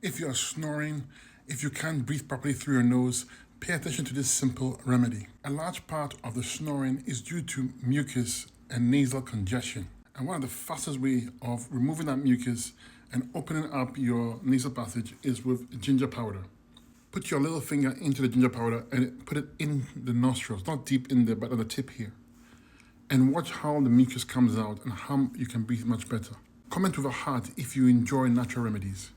If you are snoring, if you can't breathe properly through your nose, pay attention to this simple remedy. A large part of the snoring is due to mucus and nasal congestion. And one of the fastest way of removing that mucus and opening up your nasal passage is with ginger powder. Put your little finger into the ginger powder and put it in the nostrils, not deep in there, but at the tip here. And watch how the mucus comes out and how you can breathe much better. Comment with a heart if you enjoy natural remedies.